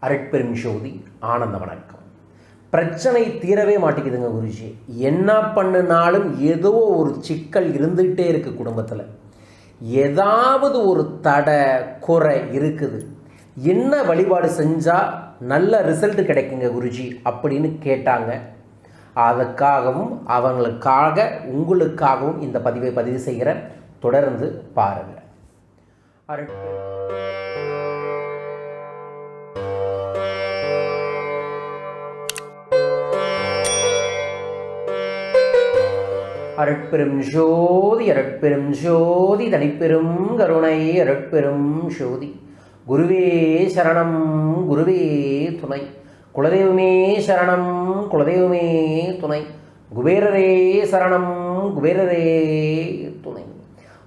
அருட்பெரும் ஜோதி ஆனந்த வணக்கம். பிரச்சனை தீரவே மாட்டேங்குதுங்க குருஜி. என்ன பண்ணினாலும் ஏதோ ஒரு சிக்கல் இருந்துகிட்டே இருக்குது. குடும்பத்தில் ஏதாவது ஒரு தடை குறை இருக்குது. என்ன வழிபாடு செஞ்சால் நல்ல ரிசல்ட் கிடைக்குங்க குருஜி அப்படின்னு கேட்டாங்க. அதுக்காகவும் அவங்களுக்காக உங்களுக்காகவும் இந்த பதிவு செய்கிறேன். தொடர்ந்து பாருங்கள். அருட்பெரும் ஜோதி அருட்பெரும் ஜோதி தனிப்பெரும் கருணை அருட்பெரும் ஜோதி. குருவே சரணம் குருவே துணை. குலதெய்வமே சரணம் குலதெய்வமே துணை. குபேரரே சரணம் குபேரரே துணை.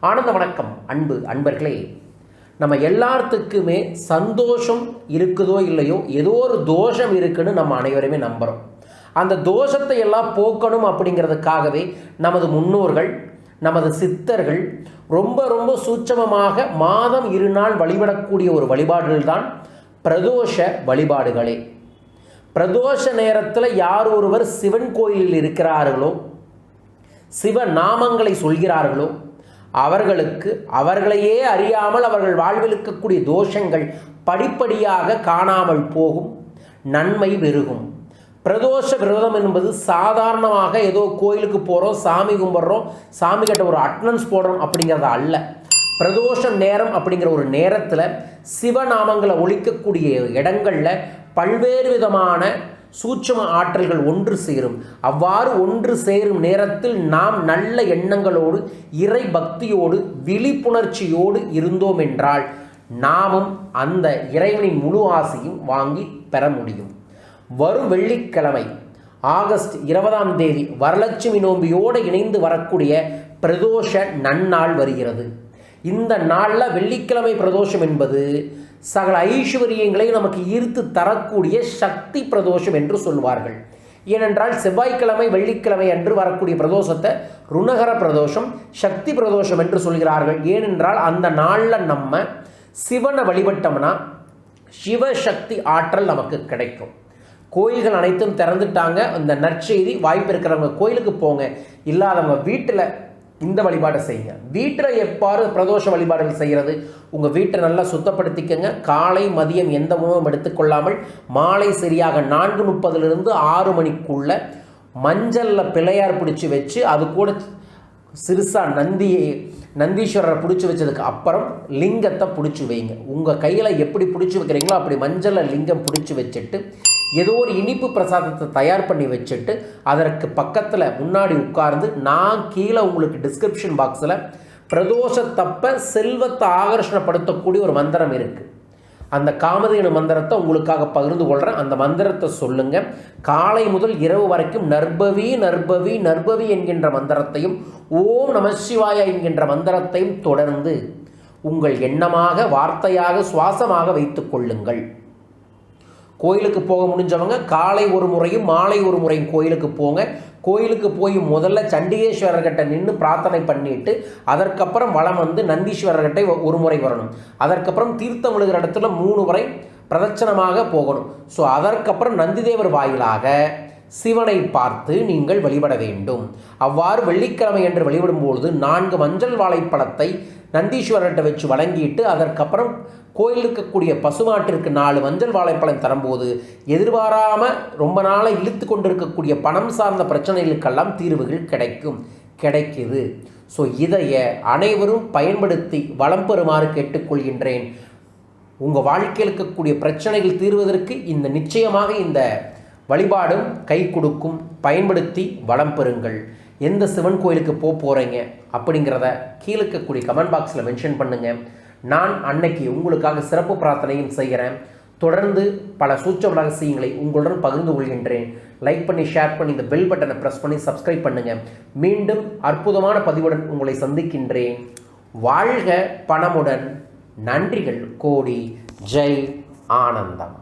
ஆனந்த வணக்கம். அன்பர்களே, நம்ம எல்லாத்துக்குமே சந்தோஷம் இருக்குதோ இல்லையோ ஏதோ ஒரு தோஷம் இருக்குன்னு நம்ம அனைவருமே நம்புகிறோம். அந்த தோஷத்தை எல்லாம் போக்கணும் அப்படிங்கிறதுக்காகவே நமது முன்னோர்கள் நமது சித்தர்கள் ரொம்ப சூட்சமமாக மாதம் 2 நாள் வழிபடக்கூடிய ஒரு வழிபாடுகள் தான் பிரதோஷ வழிபாடுகளே. பிரதோஷ நேரத்தில் யார் ஒருவர் சிவன் கோயிலில் இருக்கிறார்களோ, சிவ நாமங்களை சொல்கிறார்களோ, அவர்களுக்கு அவர்களையே அறியாமல் அவர்கள் வாழ்வில் இருக்கக்கூடிய தோஷங்கள் படிப்படியாக காணாமல் போகும், நன்மை பெருகும். பிரதோஷ விரதம் என்பது சாதாரணமாக ஏதோ கோயிலுக்கு போகிறோம், சாமி கும்பிட்றோம், சாமி கிட்ட ஒரு அட்டனன்ஸ் போடுறோம் அப்படிங்கிறத அல்ல. பிரதோஷ நேரம் அப்படிங்கிற ஒரு நேரத்தில் சிவநாமங்களை ஒலிக்கக்கூடிய இடங்களில் பல்வேறு விதமான சூட்சும ஆற்றல்கள் ஒன்று சேரும். அவ்வாறு ஒன்று சேரும் நேரத்தில் நாம் நல்ல எண்ணங்களோடு இறை பக்தியோடு விழிப்புணர்ச்சியோடு இருந்தோம் என்றால் நாமும் அந்த இறைவனின் முழு ஆசையும் வாங்கி பெற முடியும். வரும் வெள்ளிக்கிழமை ஆகஸ்ட் 20ஆம் தேதி வரலட்சுமி நோம்பியோடு இணைந்து வரக்கூடிய பிரதோஷ நன்னாள் வருகிறது. இந்த நாளில் வெள்ளிக்கிழமை பிரதோஷம் என்பது சகல ஐஸ்வர்யங்களை நமக்கு ஈர்த்து தரக்கூடிய சக்தி பிரதோஷம் என்று சொல்வார்கள். ஏனென்றால் செவ்வாய்க்கிழமை வெள்ளிக்கிழமை அன்று வரக்கூடிய பிரதோஷத்தை ருணகர பிரதோஷம், சக்தி பிரதோஷம் என்று சொல்கிறார்கள். ஏனென்றால் அந்த நாளில் நம்ம சிவனை வழிபட்டோம்னா சிவசக்தி ஆற்றல் நமக்கு கிடைக்கும். கோயில்கள் அனைத்தும் திறந்துட்டாங்க. அந்த நற்செய்தி வாய்ப்பு இருக்கிறவங்க கோயிலுக்கு போங்க, இல்லாதவங்க வீட்டில் இந்த வழிபாடை செய்யுங்க. வீட்டில் எப்பாறு பிரதோஷ வழிபாடுகள் செய்கிறது, உங்கள் வீட்டை நல்லா சுத்தப்படுத்திக்கங்க. காலை மதியம் எந்த உணவும் எடுத்துக்கொள்ளாமல் மாலை சரியாக 4:30 to 6 மணிக்குள்ள மஞ்சளில் பிள்ளையார் பிடிச்சி வச்சு அது கூட சிறுசாக நந்தீஸ்வரரை பிடிச்சி வச்சதுக்கு அப்புறம் லிங்கத்தை பிடிச்சி வைங்க. உங்கள் கையில் எப்படி பிடிச்சி வைக்கிறீங்களோ அப்படி மஞ்சளில் லிங்கம் பிடிச்சி வச்சுட்டு ஏதோ ஒரு இனிப்பு பிரசாதத்தை தயார் பண்ணி வச்சுட்டு அதற்கு பக்கத்தில் முன்னாடி உட்கார்ந்து நான் கீழே உங்களுக்கு டிஸ்கிரிப்ஷன் பாக்ஸில் பிரதோஷத்தப்ப செல்வத்தை ஆகர்ஷணப்படுத்தக்கூடிய ஒரு மந்திரம் இருக்குது. அந்த காமதேனு மந்திரத்தை உங்களுக்காக பகிர்ந்து கொள்கிறேன். அந்த மந்திரத்தை சொல்லுங்கள். காலை முதல் இரவு வரைக்கும் நர்பவி நர்பவி நர்பவி என்கின்ற மந்திரத்தையும் ஓம் நமசிவாய என்கின்ற மந்திரத்தையும் தொடர்ந்து உங்கள் எண்ணமாக வார்த்தையாக சுவாசமாக வைத்து கொள்ளுங்கள். கோயிலுக்கு போக முடிஞ்சவங்க காலை ஒரு முறையும் மாலை ஒரு முறையும் கோயிலுக்கு போங்க. கோயிலுக்கு போய் முதல்ல சண்டிகேஸ்வரர்கிட்ட நின்று பிரார்த்தனை பண்ணிட்டு அதற்கப்புறம் வலம் வந்து நந்தீஸ்வரர்கிட்ட ஒரு முறை வரணும். அதற்கப்புறம் தீர்த்தம் விழுகிற இடத்துல 3 முறை பிரதட்சணமாக போகணும். ஸோ அதற்கப்புறம் நந்திதேவர் வாயிலாக சிவனை பார்த்து நீங்கள் வழிபட வேண்டும். அவ்வாறு வெள்ளிக்கிழமை என்று வழிபடும்போது 4 மஞ்சள் வாழைப்பழத்தை நந்தீஸ்வரர்கிட்ட வச்சு வழங்கிட்டு அதற்கப்புறம் கோயில் இருக்கக்கூடிய பசுமாட்டிற்கு 4 மஞ்சள் வாழைப்பழம் தரும்போது எதிர்பாராமல் ரொம்ப நாளை இழுத்து கொண்டிருக்கக்கூடிய பணம் சார்ந்த பிரச்சனைகளுக்கெல்லாம் தீர்வுகள் கிடைக்குது. ஸோ இதைய அனைவரும் பயன்படுத்தி வளம் பெறுமாறு கேட்டுக்கொள்கின்றேன். உங்கள் வாழ்க்கையில் இருக்கக்கூடிய பிரச்சனைகள் தீர்வதற்கு நிச்சயமாக இந்த வழிபாடும் கை கொடுக்கும். பயன்படுத்தி வளம் பெறுங்கள். எந்த சிவன் கோயிலுக்கு போகிறீங்க அப்படிங்கிறத கீழே இருக்கக்கூடிய கமெண்ட் பாக்ஸில் மென்ஷன் பண்ணுங்கள். நான் அன்னைக்கு உங்களுக்காக சிறப்பு பிரார்த்தனையும் செய்கிறேன். தொடர்ந்து பல சூட்சம ரகசியங்களை உங்களுடன் பகிர்ந்து கொள்கின்றேன். லைக் பண்ணி ஷேர் பண்ணி இந்த பெல் பட்டனை ப்ரெஸ் பண்ணி சப்ஸ்கிரைப் பண்ணுங்கள். மீண்டும் அற்புதமான பதிவுடன் உங்களை சந்திக்கின்றேன். வாழ்க பணமுடன். நன்றிகள் கோடி. ஜெய் ஆனந்தம்.